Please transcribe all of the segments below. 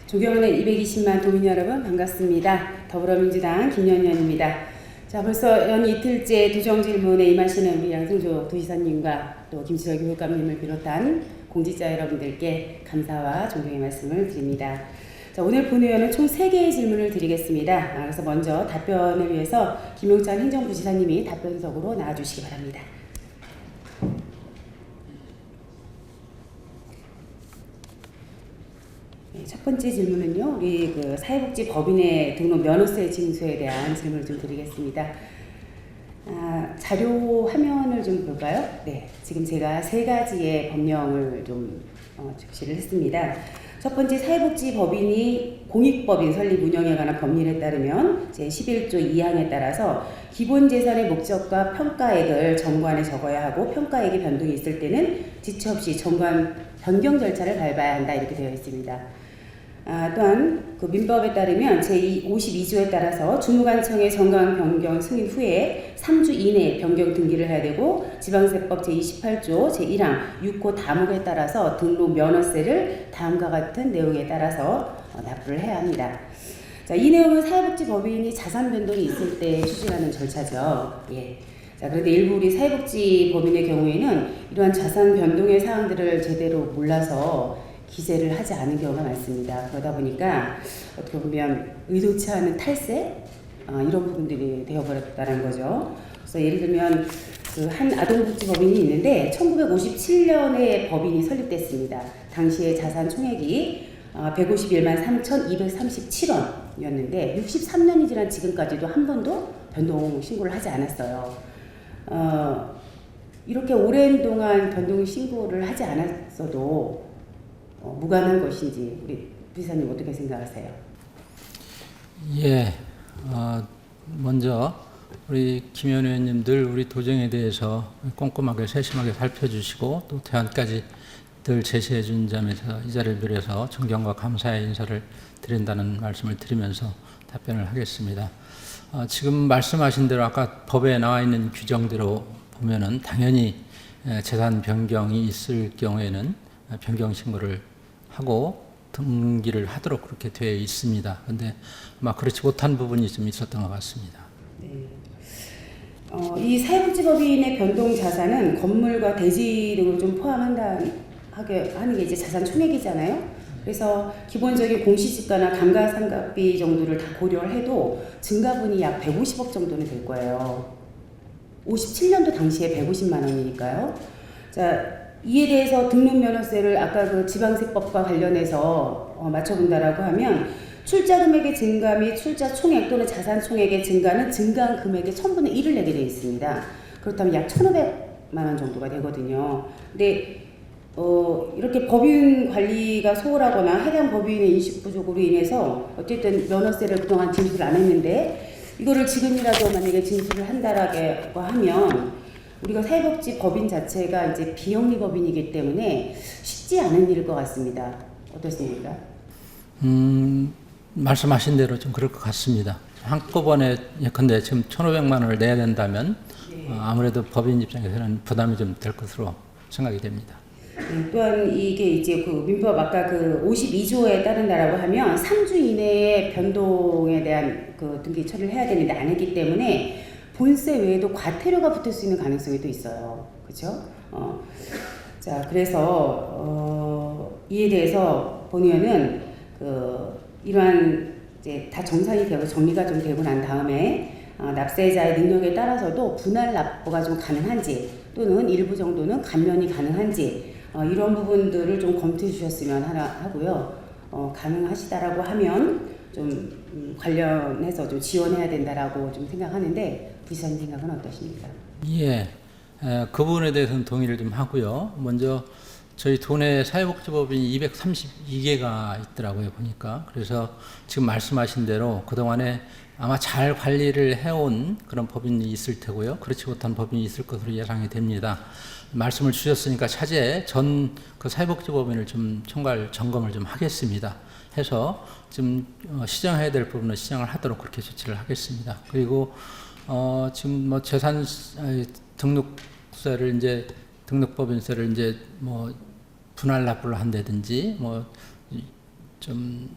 존경하는 220만 도민 여러분 반갑습니다. 더불어민주당 김연연입니다. 자, 벌써 연 이틀째 두정 질문에 임하시는 우리 양승조 도지사님과 또 김치철 교육감님을 비롯한 공직자 여러분들께 감사와 존경의 말씀을 드립니다. 자, 오늘 본회의원은 총 3개의 질문을 드리겠습니다. 그래서 먼저 답변을 위해서 김용찬 행정부지사님이 답변석으로 나와주시기 바랍니다. 첫 번째 질문은요, 우리 사회복지법인의 등록 면허세 징수에 대한 질문을 좀 드리겠습니다. 자료 화면을 좀 볼까요? 네, 지금 제가 3가지의 법령을 좀 적시를 했습니다. 첫 번째, 사회복지법인이 공익법인 설립 운영에 관한 법률에 따르면 제11조 2항에 따라서 기본재산의 목적과 평가액을 정관에 적어야 하고 평가액의 변동이 있을 때는 지체 없이 정관 변경 절차를 밟아야 한다, 이렇게 되어 있습니다. 또한 민법에 따르면 제52조에 따라서 주무관청의 정관 변경 승인 후에 3주 이내에 변경 등기를 해야 되고, 지방세법 제28조 제1항 6호 다목에 따라서 등록 면허세를 다음과 같은 내용에 따라서 납부를 해야 합니다. 자, 이 내용은 사회복지법인이 자산 변동이 있을 때 추진하는 절차죠. 예. 자, 그런데 일부 우리 사회복지법인의 경우에는 이러한 자산 변동의 사항들을 제대로 몰라서 기재를 하지 않은 경우가 많습니다. 그러다 보니까 어떻게 보면 의도치 않은 탈세 이런 부분들이 되어버렸다는 거죠. 그래서 예를 들면 한 아동복지법인이 있는데 1957년에 법인이 설립됐습니다. 당시에 자산 총액이 151만 3,237원이었는데 63년이 지난 지금까지도 한 번도 변동 신고를 하지 않았어요. 이렇게 오랜 동안 변동 신고를 하지 않았어도 무관한 것인지 우리 부지사님 어떻게 생각하세요? 예, 먼저 우리 김현 의원님들 우리 도정에 대해서 꼼꼼하게 세심하게 살펴주시고 또 대안까지 늘 제시해 준 점에서 이 자리를 빌어서 존경과 감사의 인사를 드린다는 말씀을 드리면서 답변을 하겠습니다. 지금 말씀하신 대로 아까 법에 나와 있는 규정대로 보면은 당연히 재산 변경이 있을 경우에는 변경 신고를 하고 등기를 하도록 그렇게 되어 있습니다. 그런데 아마 그렇지 못한 부분이 좀 있었던 것 같습니다. 네. 이 사회복지법인의 변동 자산은 건물과 대지 등을 좀 하는 게 이제 자산 총액이잖아요. 그래서 기본적인 공시지가나 감가상각비 정도를 다 고려를 해도 증가분이 약 150억 정도는 될 거예요. 57년도 당시에 150만 원이니까요. 자, 이에 대해서 등록면허세를 아까 지방세법과 관련해서 맞춰본다라고 하면 출자 금액의 증가 및 출자 총액 또는 자산 총액의 증가는 증가한 금액의 1000분의 1을 내게 되어 있습니다. 그렇다면 약 1,500만 원 정도가 되거든요. 근데 이렇게 법인 관리가 소홀하거나 해당 법인의 인식 부족으로 인해서 어쨌든 면허세를 그동안 징수를 안 했는데 이거를 지금이라도 만약에 징수를 한다라고 하면 우리가 사회복지 법인 자체가 이제 비영리 법인이기 때문에 쉽지 않은 일일 것 같습니다. 어떻습니까? 말씀하신 대로 좀 그럴 것 같습니다. 한꺼번에 예컨대 지금 1,500만 원을 내야 된다면 네. 아무래도 법인 입장에서는 부담이 좀 될 것으로 생각이 됩니다. 또한 이게 이제 민법 아까 52조에 따른다라고 하면 3주 이내에 변동에 대한 등기 처리를 해야 되는데 안 했기 때문에 본세 외에도 과태료가 붙을 수 있는 가능성이 또 있어요. 그렇죠? 자, 그래서 이에 대해서 본의원은 이러한 이제 다 정산이 되고 정리가 좀 되고 난 다음에 납세자의 능력에 따라서도 분할 납부가 좀 가능한지 또는 일부 정도는 감면이 가능한지 이런 부분들을 좀 검토해 주셨으면 하고요. 가능하시다라고 하면 좀 관련해서 좀 지원해야 된다라고 좀 생각하는데 부지사님 생각은 어떠십니까? 예, 그 부분에 대해서는 동의를 좀 하고요. 먼저 저희 도내 사회복지법인이 232개가 있더라고요, 보니까. 그래서 지금 말씀하신 대로 그동안에 아마 잘 관리를 해온 그런 법인이 있을 테고요. 그렇지 못한 법인이 있을 것으로 예상이 됩니다. 말씀을 주셨으니까 차제에 전 사회복지법인을 좀 총괄 점검을 좀 하겠습니다. 해서 지금 시정해야 될 부분은 시정을 하도록 그렇게 조치를 하겠습니다. 그리고 지금 재산 등록세를 이제 등록법인세를 이제 분할 납부를 한다든지 좀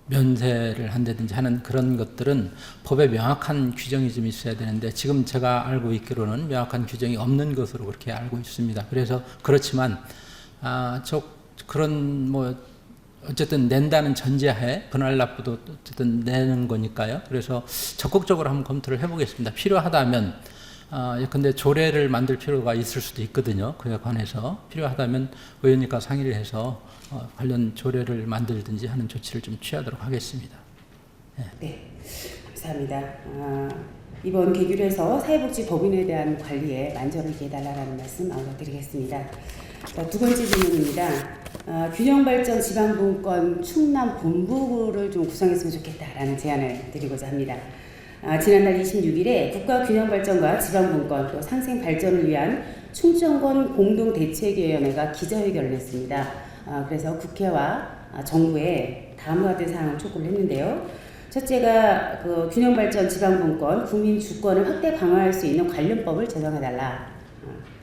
면세를 한다든지 하는 그런 것들은 법에 명확한 규정이 좀 있어야 되는데 지금 제가 알고 있기로는 명확한 규정이 없는 것으로 그렇게 알고 있습니다. 그래서 그렇지만 그런 뭐 어쨌든 낸다는 전제하에 분할납부도 어쨌든 내는 거니까요. 그래서 적극적으로 한번 검토를 해보겠습니다. 필요하다면 근데 조례를 만들 필요가 있을 수도 있거든요. 그에 관해서 필요하다면 의원님과 상의를 해서 관련 조례를 만들든지 하는 조치를 좀 취하도록 하겠습니다. 네, 감사합니다. 이번 계기로해서 사회복지법인에 대한 관리에 만전을 기해달라는 말씀 드리겠습니다. 자, 두 번째 질문입니다. 균형발전 지방분권 충남 본부를 좀 구성했으면 좋겠다라는 제안을 드리고자 합니다. 지난달 26일에 국가균형발전과 지방분권 또 상생발전을 위한 충청권 공동대책위원회가 기자회견을 했습니다. 그래서 국회와 정부에 다음과 같은 사항을 촉구를 했는데요. 첫째가 그 균형발전 지방분권 국민 주권을 확대 강화할 수 있는 관련법을 제정해달라.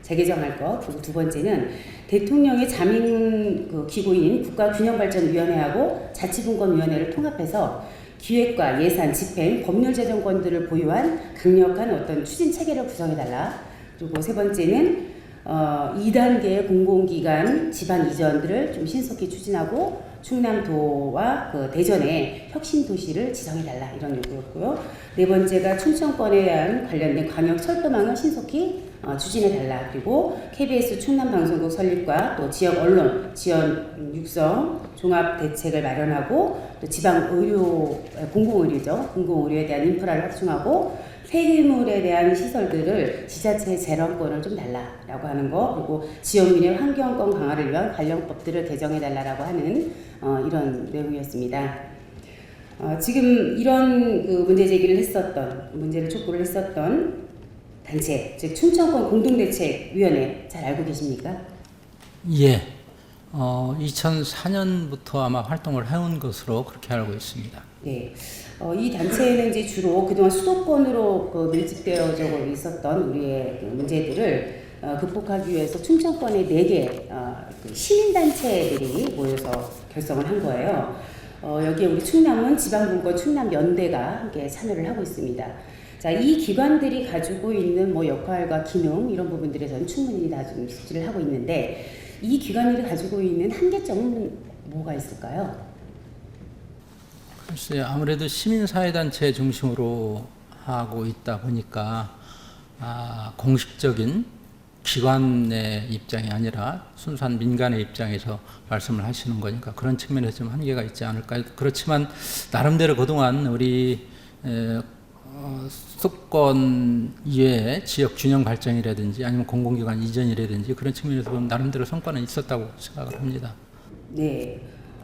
재개정할 것. 그리고 두 번째는 대통령의 자민 기구인 국가균형발전위원회하고 자치분권위원회를 통합해서 기획과 예산, 집행, 법률 제정권들을 보유한 강력한 어떤 추진 체계를 구성해달라. 그리고 세 번째는 2단계의 공공기관 지방 이전들을 좀 신속히 추진하고 충남도와 대전에 혁신도시를 지정해달라 이런 요구였고요. 네 번째가 충청권에 대한 관련된 광역 철도망을 신속히 추진해달라. 그리고 KBS 충남방송국 설립과 또 지역 언론 지원 육성 종합 대책을 마련하고 또 지방 의료 공공의료죠. 공공의료에 대한 인프라를 확충하고 폐기물에 대한 시설들을 지자체의 재량권을 좀 달라라고 하는 거. 그리고 지역민의 환경권 강화를 위한 관련법들을 개정해달라고 하는 이런 내용이었습니다. 지금 이런 문제 제기를 문제를 촉구를 했었던 단체, 즉 충청권 공동대책위원회 잘 알고 계십니까? 예. 2004년부터 아마 활동을 해온 것으로 그렇게 알고 있습니다. 네. 이 단체는 이제 주로 그동안 수도권으로 밀집되어져 있었던 우리의 문제들을 극복하기 위해서 충청권의 4개 시민단체들이 모여서 결성을 한 거예요. 여기에 우리 충남은 지방분권 충남연대가 함께 참여를 하고 있습니다. 자, 이 기관들이 가지고 있는 역할과 기능 이런 부분들에서는 충분히 다 좀 숙지를 하고 있는데 이 기관들이 가지고 있는 한계점은 뭐가 있을까요? 글쎄요, 아무래도 시민사회단체 중심으로 하고 있다 보니까 공식적인 기관의 입장이 아니라 순수한 민간의 입장에서 말씀을 하시는 거니까 그런 측면에서 좀 한계가 있지 않을까. 그렇지만 나름대로 그동안 우리 수도권 이외에 지역 균형 발전이라든지 아니면 공공기관 이전이라든지 그런 측면에서 보면 나름대로 성과는 있었다고 생각을 합니다. 네.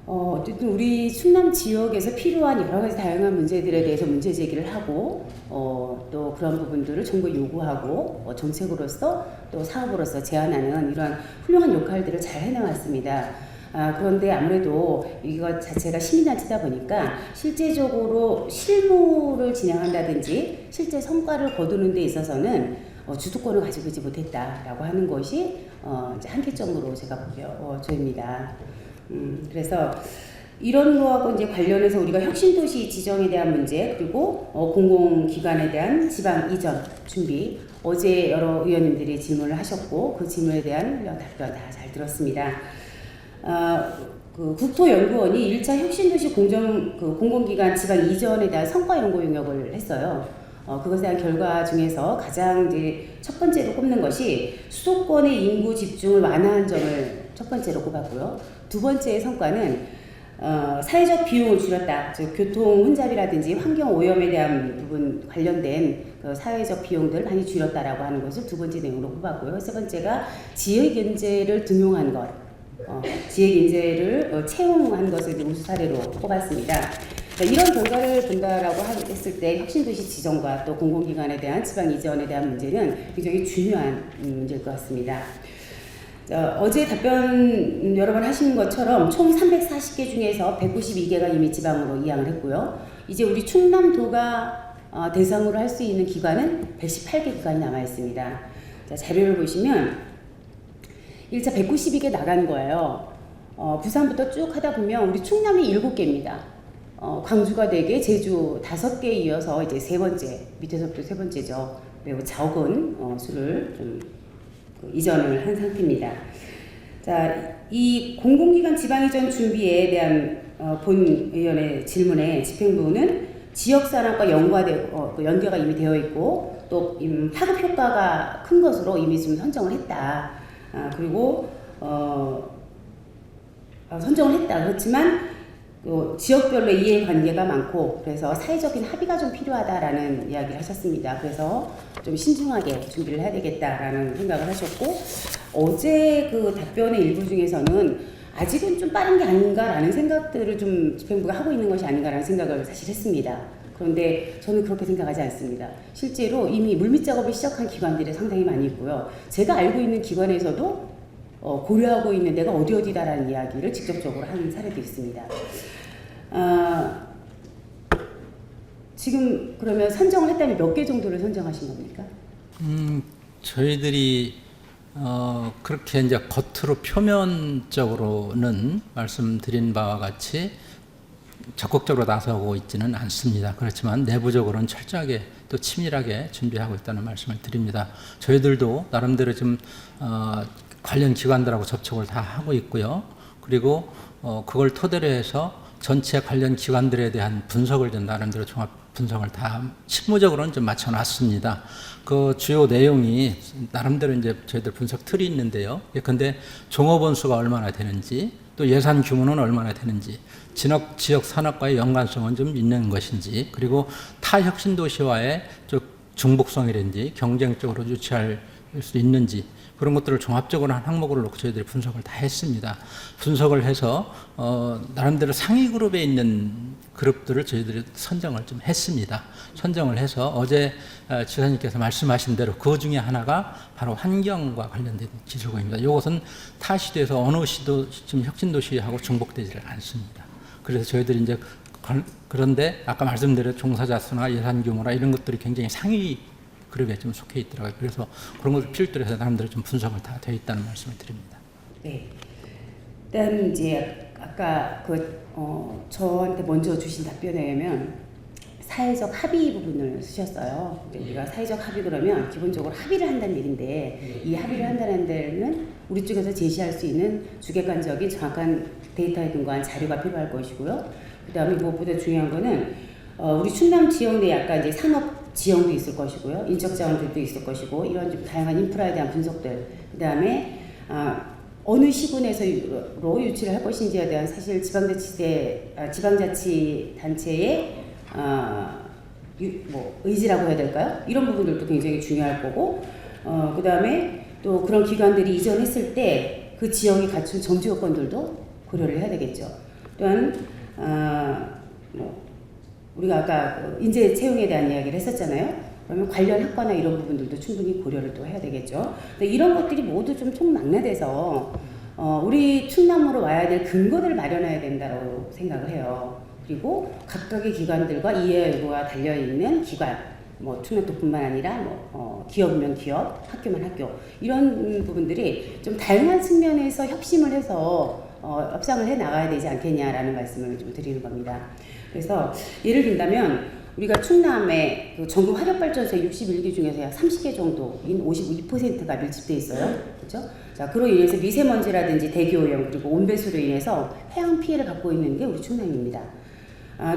어쨌든 우리 충남 지역에서 필요한 여러 가지 다양한 문제들에 대해서 문제 제기를 하고 또 그런 부분들을 정부에 요구하고 정책으로서 또 사업으로서 제안하는 이런 훌륭한 역할들을 잘 해나왔습니다. 그런데 아무래도 이것 자체가 시민단체다 보니까 실제적으로 실무를 진행한다든지 실제 성과를 거두는 데 있어서는 주도권을 가지고 있지 못했다라고 하는 것이 이제 한계점으로 제가 보여집니다. 그래서 이런 거하고 이제 관련해서 우리가 혁신도시 지정에 대한 문제 그리고 공공기관에 대한 지방 이전 준비 어제 여러 의원님들이 질문을 하셨고 그 질문에 대한 답변 다 잘 들었습니다. 국토연구원이 1차 혁신도시 공공기관 지방 이전에 대한 성과 연구 용역을 했어요. 그것에 대한 결과 중에서 가장 이제 첫 번째로 꼽는 것이 수도권의 인구 집중을 완화한 점을 첫 번째로 꼽았고요. 두 번째의 성과는 사회적 비용을 줄였다. 즉 교통 혼잡이라든지 환경 오염에 대한 부분 관련된 사회적 비용들 많이 줄였다라고 하는 것을 두 번째 내용으로 꼽았고요. 세 번째가 지역 인재를 등용한 것, 지역 인재를 채용한 것을 우수 사례로 꼽았습니다. 이런 결과를 본다라고 했을 때 혁신도시 지정과 또 공공기관에 대한 지방 이전에 대한 문제는 굉장히 중요한 문제일 것 같습니다. 어제 답변 여러 번 하신 것처럼 총 340개 중에서 192개가 이미 지방으로 이양을 했고요. 이제 우리 충남도가 대상으로 할 수 있는 기관은 118개 기관이 남아 있습니다. 자, 자료를 보시면 1차 192개 나간 거예요. 부산부터 쭉 하다 보면 우리 충남이 7개입니다. 광주가 4개, 제주 5개에 이어서 이제 세 번째, 밑에서부터 세 번째죠. 매우 적은 수를 좀 이전을 한 상태입니다. 자, 이 공공기관 지방이전 준비에 대한 본 의원의 질문에 집행부는 지역산업과 연계가 이미 되어 있고 또 파급 효과가 큰 것으로 이미 좀 선정을 했다. 그리고 선정을 했다. 그렇지만 지역별로 이해관계가 많고 그래서 사회적인 합의가 좀 필요하다라는 이야기를 하셨습니다. 그래서 좀 신중하게 준비를 해야 되겠다라는 생각을 하셨고 어제 그 답변의 일부 중에서는 아직은 좀 빠른 게 아닌가라는 생각들을 좀 집행부가 하고 있는 것이 아닌가라는 생각을 사실 했습니다. 그런데 저는 그렇게 생각하지 않습니다. 실제로 이미 물밑 작업을 시작한 기관들이 상당히 많이 있고요. 제가 알고 있는 기관에서도 고려하고 있는 데가 어디다라는 이야기를 직접적으로 하는 사례도 있습니다. 지금 그러면 선정을 했다면 몇 개 정도를 선정하신 겁니까? 저희들이 그렇게 이제 겉으로 표면적으로는 말씀드린 바와 같이 적극적으로 나서고 있지는 않습니다. 그렇지만 내부적으로는 철저하게 또 치밀하게 준비하고 있다는 말씀을 드립니다. 저희들도 나름대로 좀 관련 기관들하고 접촉을 다 하고 있고요. 그리고 그걸 토대로 해서 전체 관련 기관들에 대한 분석을 좀 나름대로 종합 분석을 다 실무적으로는 좀 맞춰놨습니다. 그 주요 내용이 나름대로 이제 저희들 분석 틀이 있는데요. 근데 종업원 수가 얼마나 되는지, 또 예산 규모는 얼마나 되는지, 지역 산업과의 연관성은 좀 있는 것인지, 그리고 타 혁신 도시와의 중복성이라든지 경쟁적으로 유치할 수 있는지 그런 것들을 종합적으로 한 항목으로 놓고 저희들이 분석을 다 했습니다. 분석을 해서 나름대로 상위 그룹에 있는 그룹들을 저희들이 선정을 좀 했습니다. 선정을 해서 어제 지사님께서 말씀하신 대로 그 중에 하나가 바로 환경과 관련된 기술고입니다. 이것은 타 시도에서 어느 시도 지금 혁신도시하고 중복되지를 않습니다. 그래서 저희들이 이제 그런데 아까 말씀드린 종사자 수나 예산 규모나 이런 것들이 굉장히 상위 그룹에 좀 속해 있더라고요. 그래서 그런 것을 필두로 해서 나름대로 좀 분석을 다 되어 있다는 말씀을 드립니다. 네. 일단 이제 아까 저한테 먼저 주신 답변에 의하면 사회적 합의 부분을 쓰셨어요. 우리가 사회적 합의 그러면 기본적으로 합의를 한다는 얘기인데 이 합의를 한다는 데는 우리 쪽에서 제시할 수 있는 주객관적인 정확한 데이터에 근거한 자료가 필요할 것이고요. 그다음에 무엇보다 중요한 거는 우리 충남 지역 내에 약간 이제 산업 지형도 있을 것이고요. 인적 자원들도 있을 것이고 이런 좀 다양한 인프라에 대한 분석들. 그다음에 어느 시군에서로 유치를 할 것인지에 대한 사실 지방자치단체의 의지라고 해야 될까요? 이런 부분들도 굉장히 중요할 거고 그다음에 또 그런 기관들이 이전했을 때 그 지역이 갖춘 정지 요건들도 고려를 해야 되겠죠. 또한 우리가 아까 인재 채용에 대한 이야기를 했었잖아요. 그러면 관련 학과나 이런 부분들도 충분히 고려를 또 해야 되겠죠. 근데 이런 것들이 모두 좀 총망라돼서 우리 충남으로 와야 될 근거를 마련해야 된다고 생각을 해요. 그리고 각각의 기관들과 이해가 달려있는 기관, 충남도뿐만 아니라 기업이면 기업, 학교면 학교 이런 부분들이 좀 다양한 측면에서 협심을 해서 협상을 해 나가야 되지 않겠냐라는 말씀을 좀 드리는 겁니다. 그래서 예를 든다면 우리가 충남의 그 전국 화력발전소 61개 중에서 약 30개 정도인 52%가 밀집돼 있어요. 그렇죠? 자, 그로 인해서 미세먼지라든지 대기오염 그리고 온배수로 인해서 해양 피해를 갖고 있는 게 우리 충남입니다.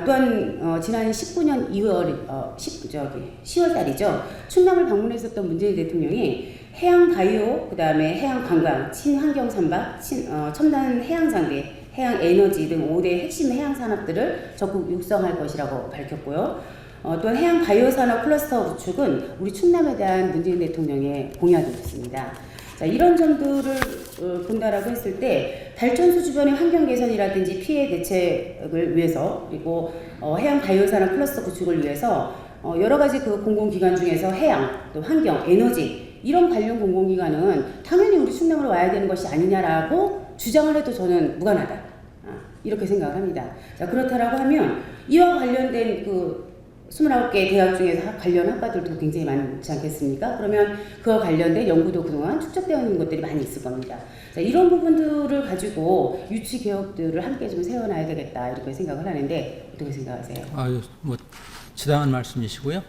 또한 지난 19년 10월 달이죠. 충남을 방문했었던 문재인 대통령이 해양 바이오, 그 다음에 해양 관광, 친환경 선박, 첨단 해양 장비, 해양 에너지 등 5대 핵심 해양 산업들을 적극 육성할 것이라고 밝혔고요. 또한 해양 바이오 산업 클러스터 구축은 우리 충남에 대한 문재인 대통령의 공약이었습니다. 자, 이런 점들을 본다라고 했을 때 발전소 주변의 환경 개선이라든지 피해 대책을 위해서 그리고 해양 바이오 산업 클러스터 구축을 위해서 여러 가지 그 공공기관 중에서 해양, 또 환경, 에너지 이런 관련 공공기관은 당연히 우리 충남으로 와야 되는 것이 아니냐라고 주장을 해도 저는 무관하다. 이렇게 생각을 합니다. 자, 그렇다라고 하면 이와 관련된 그 29개 대학 중에서 관련 학과들도 굉장히 많지 않겠습니까? 그러면 그와 관련된 연구도 그동안 축적되어 있는 것들이 많이 있을 겁니다. 자, 이런 부분들을 가지고 유치 개혁들을 함께 좀 세워놔야 되겠다 이렇게 생각을 하는데 어떻게 생각하세요? 아유, 뭐 지당한 말씀이시고요.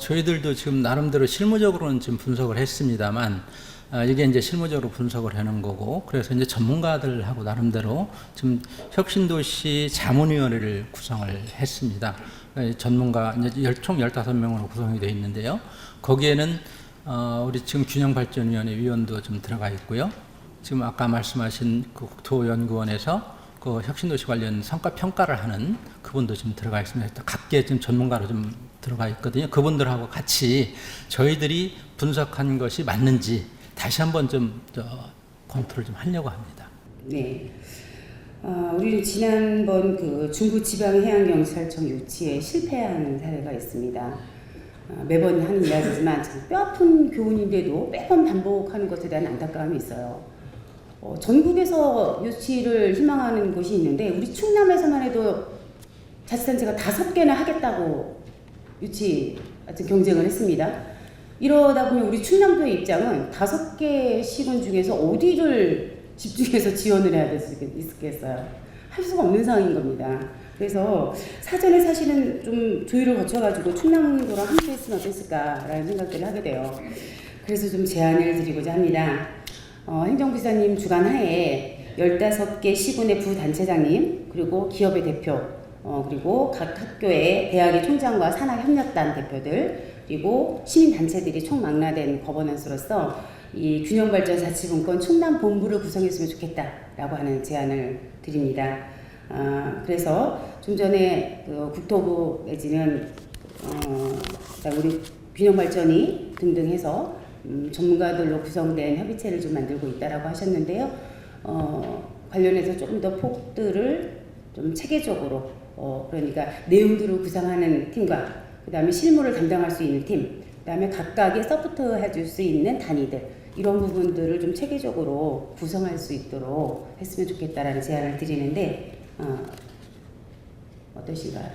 저희들도 지금 나름대로 실무적으로는 지금 분석을 했습니다만 이게 이제 실무적으로 분석을 하는 거고 그래서 이제 전문가들하고 나름대로 지금 혁신도시 자문위원회를 구성을 했습니다. 전문가 이제 총 15명으로 구성이 되어 있는데요. 거기에는 우리 지금 균형발전위원회 위원도 좀 들어가 있고요. 지금 아까 말씀하신 그 국토연구원에서 그 혁신도시 관련 성과 평가를 하는 그분도 좀 들어가 있습니다. 각계 좀 전문가로 좀 들어가 있거든요. 그분들하고 같이 저희들이 분석한 것이 맞는지 다시 한번 좀 검토를 좀 하려고 합니다. 네. 우리는 지난번 그 중부지방해양경찰청 유치에 실패한 사례가 있습니다. 매번 하는 이야기지만 참 뼈아픈 교훈인데도 매번 반복하는 것에 대한 안타까움이 있어요. 전국에서 유치를 희망하는 곳이 있는데 우리 충남에서만 해도 자치단체가 5개나 하겠다고 유치 같은 경쟁을 했습니다. 이러다 보면 우리 충남도의 입장은 5개 시군 중에서 어디를 집중해서 지원을 해야 될 수 있겠어요. 할 수가 없는 상황인 겁니다. 그래서 사전에 사실은 좀 조율을 거쳐가지고 충남도랑 함께 했으면 어땠을까라는 생각들을 하게 돼요. 그래서 좀 제안을 드리고자 합니다. 행정부사님 주관 하에 15개 시군의 부단체장님, 그리고 기업의 대표, 그리고 각 학교의 대학의 총장과 산학협력단 대표들, 그리고 시민단체들이 총망라된 거버넌스로서 이 균형발전자치분권 충남본부를 구성했으면 좋겠다라고 하는 제안을 드립니다. 그래서 좀 전에 그 국토부 내지는 우리 균형발전이 등등 해서 전문가들로 구성된 협의체를 좀 만들고 있다라고 하셨는데요. 관련해서 조금 더 폭들을 좀 체계적으로 그러니까 내용들을 구상하는 팀과 그 다음에 실무를 담당할 수 있는 팀, 그 다음에 각각의 서포트 해줄 수 있는 단위들 이런 부분들을 좀 체계적으로 구성할 수 있도록 했으면 좋겠다라는 제안을 드리는데 어떠신가요?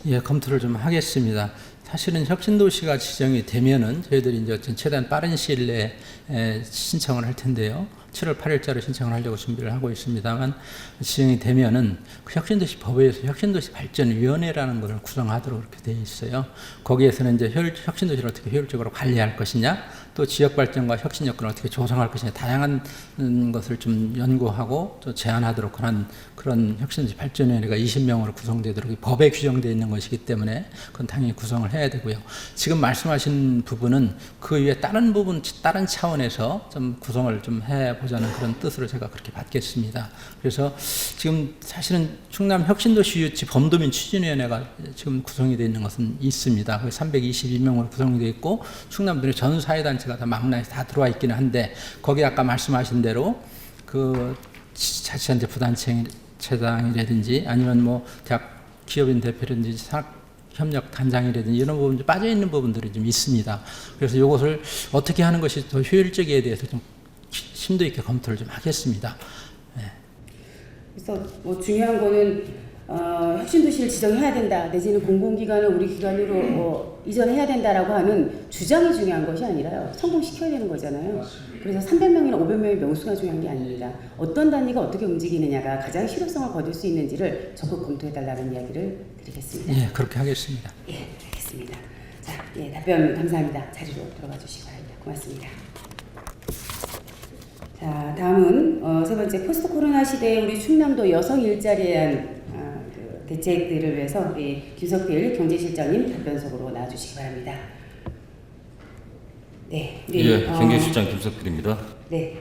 예, 검토를 좀 하겠습니다. 사실은 혁신도시가 지정이 되면은 저희들이 이제 최대한 빠른 시일 내에 신청을 할 텐데요. 7월 8일자로 신청을 하려고 준비를 하고 있습니다만 지정이 되면은 그 혁신도시 법에서 혁신도시 발전위원회라는 것을 구성하도록 이렇게 되어 있어요. 거기에서는 이제 혁신도시를 어떻게 효율적으로 관리할 것이냐, 또 지역 발전과 혁신 여건을 어떻게 조성할 것이냐, 다양한 것을 좀 연구하고 또 제안하도록 하는 그런 혁신도시 발전위원회가 20명으로 구성되도록 법에 규정되어 있는 것이기 때문에 그건 당연히 구성을 해야 되고요. 지금 말씀하신 부분은 그 이외에 다른 부분, 다른 차원에서 좀 구성을 좀 해보자는 그런 뜻으로 제가 그렇게 받겠습니다. 그래서 지금 사실은 충남 혁신도시 유치 범도민 추진위원회가 지금 구성이 되어 있는 것은 있습니다. 322명으로 구성이 되어 있고 충남도의 전 사회단체가 다 망라해서 다 들어와 있기는 한데 거기 아까 말씀하신 대로 그 자치단체 부단체장이라든지 아니면 뭐 대학 기업인 대표라든지 협력 단장이라든지 이런 부분이 빠져 있는 부분들이 좀 있습니다. 그래서 이것을 어떻게 하는 것이 더 효율적이에 대해서 좀 심도 있게 검토를 좀 하겠습니다. 네. 그래서 뭐 중요한 거는 혁신도시를 지정해야 된다 내지는 공공기관을 우리 기관으로 이전해야 된다라고 하는 주장이 중요한 것이 아니라요. 성공시켜야 되는 거잖아요. 맞습니다. 그래서 300명이나 500명의 명수가 중요한 게 아닙니다. 어떤 단위가 어떻게 움직이느냐가 가장 실효성을 거둘 수 있는지를 적극 검토해달라는 이야기를 드리겠습니다. 예, 그렇게 하겠습니다. 예, 알겠습니다. 자, 예, 답변 감사합니다. 자리로 들어가 주시기 바랍니다. 고맙습니다. 자, 다음은 세 번째 포스트 코로나 시대에 우리 충남도 여성 일자리에 대한 그 대책들을 위해서 우리 김석필 경제실장님 답변석으로 나와주시기 바랍니다. 네, 우리, 예, 경제실장 김석필입니다. 네,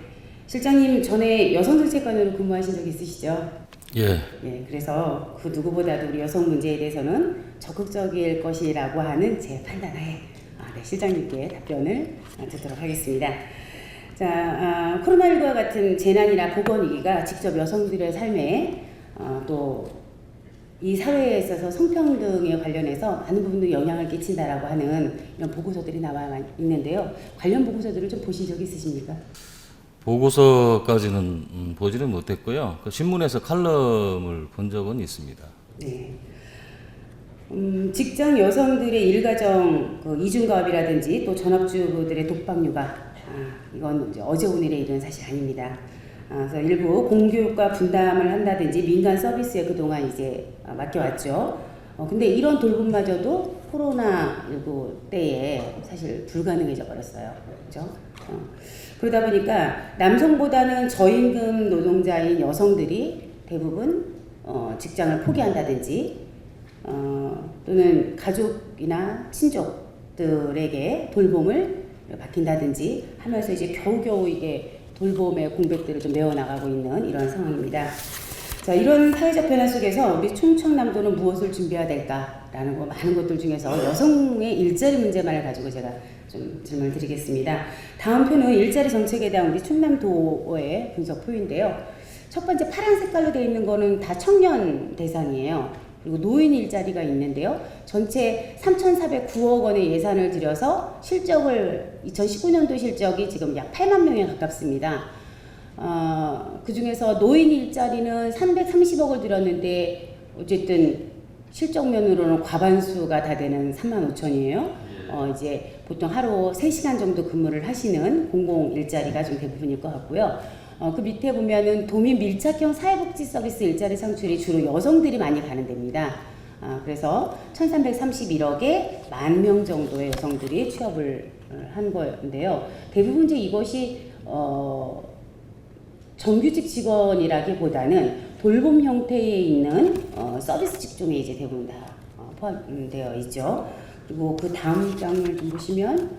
실장님 전에 여성정책관으로 근무하신 적 있으시죠? 예. 예, 그래서 그 누구보다도 우리 여성 문제에 대해서는 적극적일 것이라고 하는 제 판단하에 네, 실장님께 답변을 듣도록 하겠습니다. 자, 코로나19와 같은 재난이나 보건위기가 직접 여성들의 삶에 또 이 사회에 있어서 성평등에 관련해서 많은 부분도 영향을 끼친다라고 하는 이런 보고서들이 나와 있는데요. 관련 보고서들을 좀 보신 적 있으십니까? 보고서까지는 보지는 못했고요. 그 신문에서 칼럼을 본 적은 있습니다. 네. 직장 여성들의 일가정 그 이중가업이라든지 또 전업주부들의 독박육아, 이건 이제 어제 오늘의 일은 사실 아닙니다. 그래서 일부 공교육과 분담을 한다든지 민간 서비스에 그동안 이제 맡겨왔죠. 근데 이런 돌봄마저도 코로나19 때에 사실 불가능해져 버렸어요. 그렇죠? 그러다 보니까 남성보다는 저임금 노동자인 여성들이 대부분 직장을 포기한다든지 또는 가족이나 친족들에게 돌봄을 맡긴다든지 하면서 이제 겨우겨우 이게 돌봄의 공백들을 좀 메워나가고 있는 이런 상황입니다. 자, 이런 사회적 변화 속에서 우리 충청남도는 무엇을 준비해야 될까라는 거 많은 것들 중에서 여성의 일자리 문제만을 가지고 제가 좀 질문을 드리겠습니다. 다음 표는 일자리 정책에 대한 우리 충남도의 분석표인데요. 첫 번째 파란 색깔로 되어 있는 거는 다 청년 대상이에요. 그리고 노인 일자리가 있는데요. 전체 3,409억 원의 예산을 들여서 실적을 2019년도 실적이 지금 약 8만 명에 가깝습니다. 그 중에서 노인 일자리는 330억을 들였는데 어쨌든 실적면으로는 과반수가 다 되는 3만 5천이에요. 이제 보통 하루 3시간 정도 근무를 하시는 공공 일자리가 좀 대부분일 것 같고요. 그 밑에 보면은 도민 밀착형 사회복지 서비스 일자리 창출이 주로 여성들이 많이 가는 데입니다. 그래서 1331억에 10,000명 정도의 여성들이 취업을 한 건데요. 대부분 이제 이것이 정규직 직원이라기보다는 돌봄 형태에 있는 서비스 직종에 이제 대부분 다 포함되어 있죠. 그리고 그 다음 장을 좀 보시면,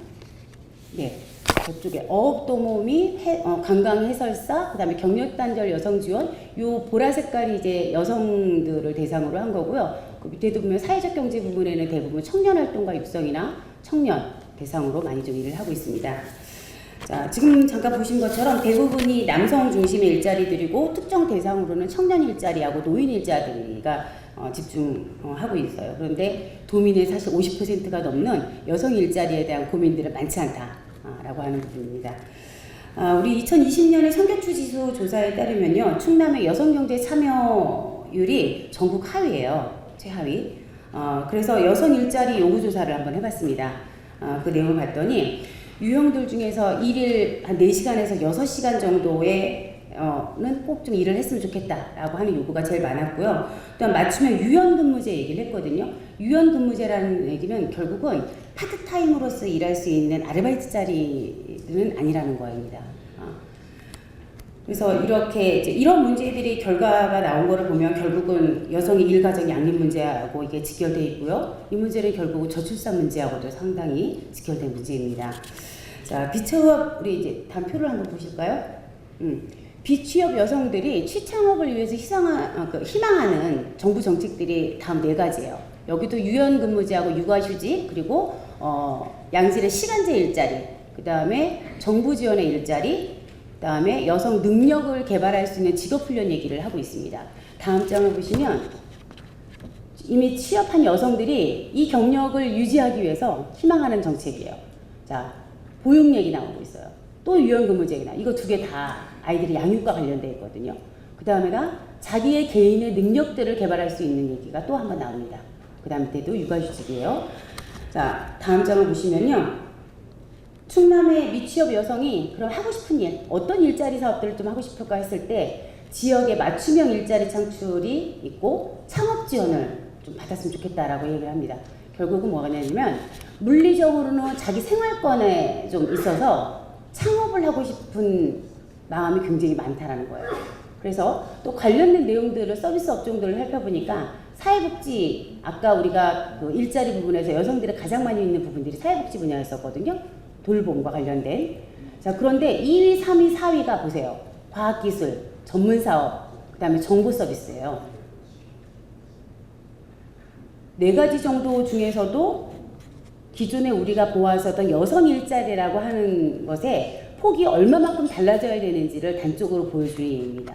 네, 저쪽에 어업도우미, 관광해설사, 그 다음에 경력단절 여성지원, 요 보라 색깔이 이제 여성들을 대상으로 한 거고요. 그 밑에도 보면 사회적 경제 부분에는 대부분 청년활동가 육성이나 청년 대상으로 많이 좀 일을 하고 있습니다. 자, 지금 잠깐 보신 것처럼 대부분이 남성 중심의 일자리들이고 특정 대상으로는 청년 일자리하고 노인 일자리가 집중하고 있어요. 그런데 도민의 사실 50%가 넘는 여성 일자리에 대한 고민들은 많지 않다라고 하는 부분입니다. 우리 2020년에 성격추 지수 조사에 따르면요, 충남의 여성경제 참여율이 전국 하위예요. 최하위. 그래서 여성 일자리 요구 조사를 한번 해봤습니다. 그 내용을 봤더니 유형들 중에서 일일 한 4시간에서 6시간 정도의 꼭 좀 일을 했으면 좋겠다라고 하는 요구가 제일 많았고요. 또한 맞춤형 유연근무제 얘기를 했거든요. 유연근무제라는 얘기는 결국은 파트타임으로서 일할 수 있는 아르바이트 자리는 아니라는 거입니다. 그래서 이렇게 이제 이런 문제들이 결과가 나온 거를 보면 결국은 여성의 일가정 양립 문제하고 이게 직결되어 있고요. 이 문제는 결국은 저출산 문제하고도 상당히 직결된 문제입니다. 자, 비취업, 우리 이제 다음 표를 한번 보실까요? 비취업 여성들이 취창업을 위해서 희망하는 정부 정책들이 다음 4가지예요. 여기도 유연근무제하고 육아휴직, 그리고 양질의 시간제 일자리, 그 다음에 정부 지원의 일자리, 그 다음에 여성 능력을 개발할 수 있는 직업훈련 얘기를 하고 있습니다. 다음 장을 보시면 이미 취업한 여성들이 이 경력을 유지하기 위해서 희망하는 정책이에요. 자, 보육 얘기 나오고 있어요. 또 유연근무제 얘기 이거 2개 다 아이들의 양육과 관련되어 있거든요. 그 다음에가 자기의 개인의 능력들을 개발할 수 있는 얘기가 또 한 번 나옵니다. 그 다음 때도 육아휴직이에요. 자, 다음 장을 보시면요. 충남의 미취업 여성이 그럼 하고 싶은 일, 어떤 일자리 사업들을 좀 하고 싶을까 했을 때 지역에 맞춤형 일자리 창출이 있고 창업 지원을 좀 받았으면 좋겠다라고 얘기를 합니다. 결국은 뭐가 되냐면 물리적으로는 자기 생활권에 좀 있어서 창업을 하고 싶은 마음이 굉장히 많다라는 거예요. 그래서 또 관련된 내용들을 서비스 업종들을 살펴보니까 사회복지, 아까 우리가 그 일자리 부분에서 여성들이 가장 많이 있는 부분들이 사회복지 분야였었거든요. 돌봄과 관련된. 자, 그런데 2위, 3위, 4위가 보세요. 과학기술, 전문사업, 그 다음에 정보 서비스예요. 4가지 정도 중에서도 기존에 우리가 보았었던 여성 일자리라고 하는 것에 폭이 얼마만큼 달라져야 되는지를 단적으로 보여주는 예입니다.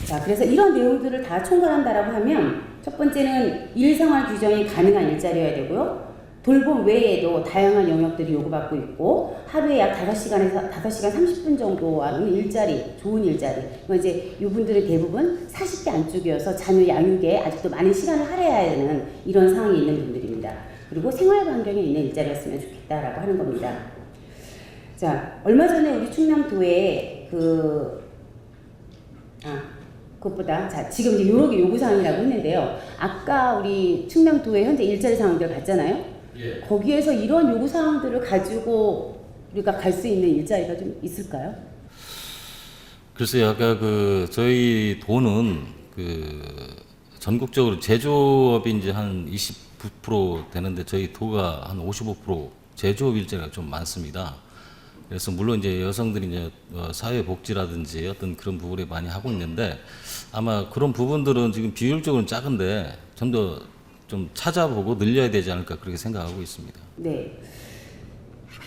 자, 그래서 이런 내용들을 다 총괄한다라고 하면 첫 번째는 일생활 규정이 가능한 일자리여야 되고요. 돌봄 외에도 다양한 영역들이 요구받고 있고 하루에 약 5시간에서 5시간 30분 정도 하는 일자리, 좋은 일자리. 이제 이분들은 대부분 40대 안쪽이어서 자녀 양육에 아직도 많은 시간을 할애해야 하는 이런 상황이 있는 분들입니다. 그리고 생활 환경에 있는 일자리였으면 좋겠다라고 하는 겁니다. 자, 얼마 전에 우리 충남도에 그것보다 자 지금 이제 요렇게 요구사항이라고 했는데요. 아까 우리 충남도의 현재 일자리 상황들 봤잖아요. 예. 거기에서 이런 요구사항들을 가지고 우리가 갈 수 있는 일자리가 좀 있을까요? 글쎄요, 아까 저희 도는 전국적으로 제조업이 이제 한 29% 되는데 저희 도가 한 55% 제조업 일자리가 좀 많습니다. 그래서 물론 이제 여성들이 이제 사회복지라든지 어떤 그런 부분에 많이 하고 있는데 아마 그런 부분들은 지금 비율적으로는 작은데 좀 더 좀 찾아보고 늘려야 되지 않을까 그렇게 생각하고 있습니다. 네.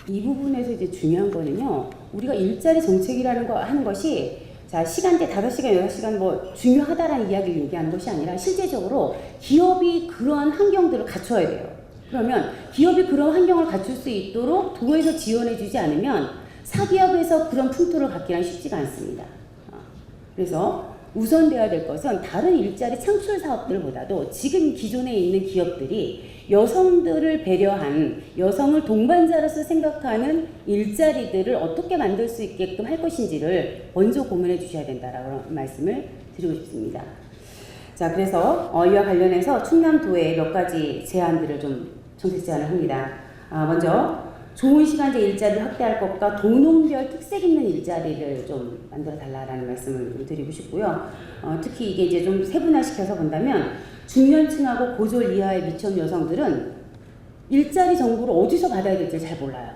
이 부분에서 이제 중요한 거는요. 우리가 일자리 정책이라는 거 하는 것이 자, 시간대 5시간, 6시간 뭐 중요하다라는 이야기를 얘기하는 것이 아니라 실제적으로 기업이 그러한 환경들을 갖춰야 돼요. 그러면 기업이 그런 환경을 갖출 수 있도록 도에서 지원해 주지 않으면 사기업에서 그런 풍토를 갖기란 쉽지가 않습니다. 그래서 우선되어야 될 것은 다른 일자리 창출 사업들보다도 지금 기존에 있는 기업들이 여성들을 배려한 여성을 동반자로서 생각하는 일자리들을 어떻게 만들 수 있게끔 할 것인지를 먼저 고민해 주셔야 된다라고 말씀을 드리고 싶습니다. 자, 그래서 이와 관련해서 충남도에 몇 가지 제안들을 좀 정책 제안을 합니다. 먼저 좋은 시간제 일자리를 확대할 것과 도농별 특색 있는 일자리를 좀 만들어 달라라는 말씀을 좀 드리고 싶고요. 특히 이게 이제 좀 세분화시켜서 본다면 중년층하고 고졸 이하의 미취업 여성들은 일자리 정보를 어디서 받아야 될지 잘 몰라요.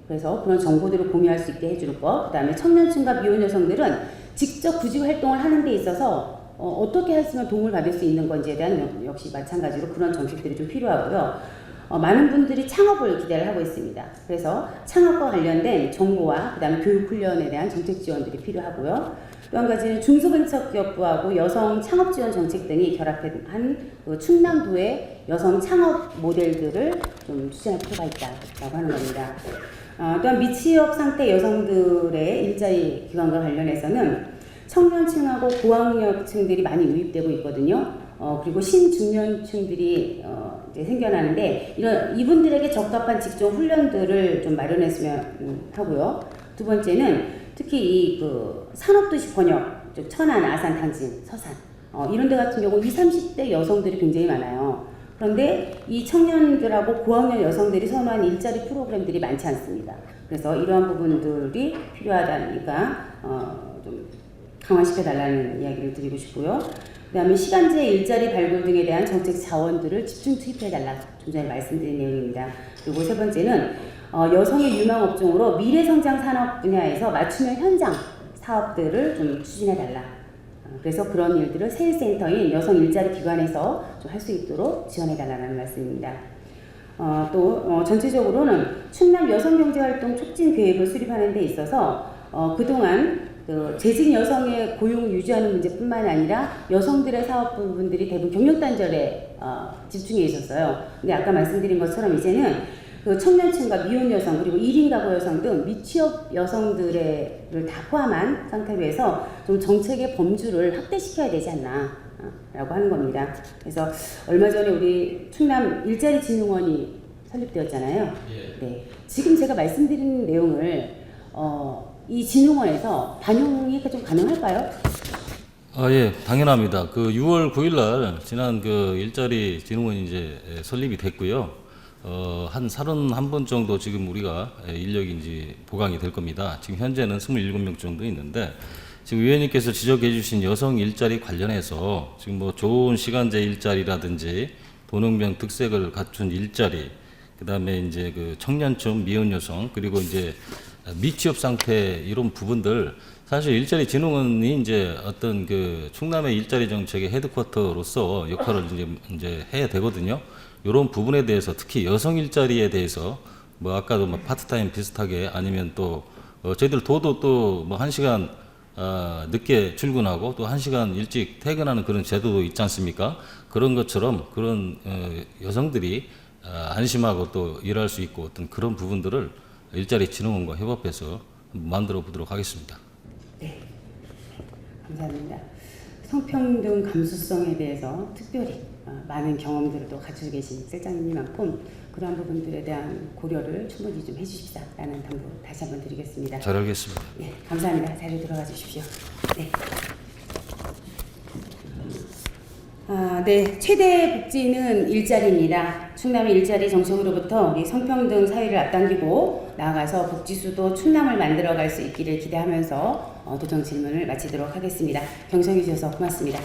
그래서 그런 정보들을 공유할 수 있게 해주는 것. 그다음에 청년층과 미혼 여성들은 직접 구직 활동을 하는 데 있어서 어떻게 했으면 도움을 받을 수 있는 건지에 대한 역시 마찬가지로 그런 정책들이 좀 필요하고요. 많은 분들이 창업을 기대를 하고 있습니다. 그래서 창업과 관련된 정보와 그다음에 교육 훈련에 대한 정책 지원들이 필요하고요. 또 한 가지는 중소벤처기업부하고 여성 창업 지원 정책 등이 결합한 충남도의 여성 창업 모델들을 좀 추진할 필요가 있다라고 하는 겁니다. 또한 미취업 상태 여성들의 일자리 기관과 관련해서는 청년층하고 고학력층들이 많이 유입되고 있거든요. 그리고 신중년층들이 이제 생겨나는데 이분들에게 적합한 직종 훈련들을 좀 마련했으면 하고요. 두 번째는 특히 산업도시 번역, 즉 천안, 아산, 당진, 서산 이런 데 같은 경우 20, 30대 여성들이 굉장히 많아요. 그런데 이 청년들하고 고학년 여성들이 선호한 일자리 프로그램들이 많지 않습니다. 그래서 이러한 부분들이 필요하다니까 좀 강화시켜 달라는 이야기를 드리고 싶고요. 그 다음에 시간제 일자리 발굴 등에 대한 정책 자원들을 집중 투입해달라. 좀 전에 말씀드린 내용입니다. 그리고 세 번째는 여성의 유망 업종으로 미래성장 산업 분야에서 맞춤형 현장 사업들을 좀 추진해달라. 그래서 그런 일들을 세일센터인 여성 일자리 기관에서 좀 할 수 있도록 지원해달라는 말씀입니다. 또 전체적으로는 충남 여성경제활동 촉진 계획을 수립하는 데 있어서 그동안 재직 여성의 고용을 유지하는 문제뿐만 아니라 여성들의 사업 부분들이 대부분 경력 단절에 집중해 있었어요. 근데 아까 말씀드린 것처럼 이제는 청년층과 미혼 여성 그리고 1인 가구 여성 등 미취업 여성들을 다 포함한 상태로 해서 좀 정책의 범주를 확대시켜야 되지 않나 라고 하는 겁니다. 그래서 얼마 전에 우리 충남 일자리진흥원이 설립되었잖아요. 네. 지금 제가 말씀드린 내용을 이 진흥원에서 반영이 좀 가능할까요? 예, 당연합니다. 6월 9일 날 지난 일자리 진흥원이 이제 설립이 됐고요. 한 31분 정도 지금 우리가 인력이 이제 보강이 될 겁니다. 지금 현재는 27명 정도 있는데 지금 위원님께서 지적해 주신 여성 일자리 관련해서 지금 뭐 좋은 시간제 일자리라든지 도농병 특색을 갖춘 일자리, 그다음에 이제 청년층 미혼 여성 그리고 이제 미취업 상태 이런 부분들 사실 일자리 진흥원이 이제 어떤 충남의 일자리 정책의 헤드쿼터로서 역할을 이제 해야 되거든요. 이런 부분에 대해서 특히 여성 일자리에 대해서 뭐 아까도 뭐 파트타임 비슷하게 아니면 또 저희들 도도 또 뭐 1시간 늦게 출근하고 또 1시간 일찍 퇴근하는 그런 제도도 있지 않습니까? 그런 것처럼 그런 여성들이 안심하고 또 일할 수 있고 어떤 그런 부분들을 일자리 진흥원과 협업해서 만들어 보도록 하겠습니다. 네, 감사합니다. 성평등 감수성에 대해서 특별히 많은 경험들을 또 가지고 계신 실장님만큼 그러한 부분들에 대한 고려를 충분히 좀 해주십사라는 당부 다시 한번 드리겠습니다. 잘 알겠습니다. 네, 감사합니다. 자리로 들어가 주십시오. 네. 네, 최대 복지는 일자리입니다. 충남의 일자리 정책으로부터 우리 성평등 사회를 앞당기고 나아가서 복지수도 충남을 만들어갈 수 있기를 기대하면서 도정 질문을 마치도록 하겠습니다. 경청해 주셔서 고맙습니다.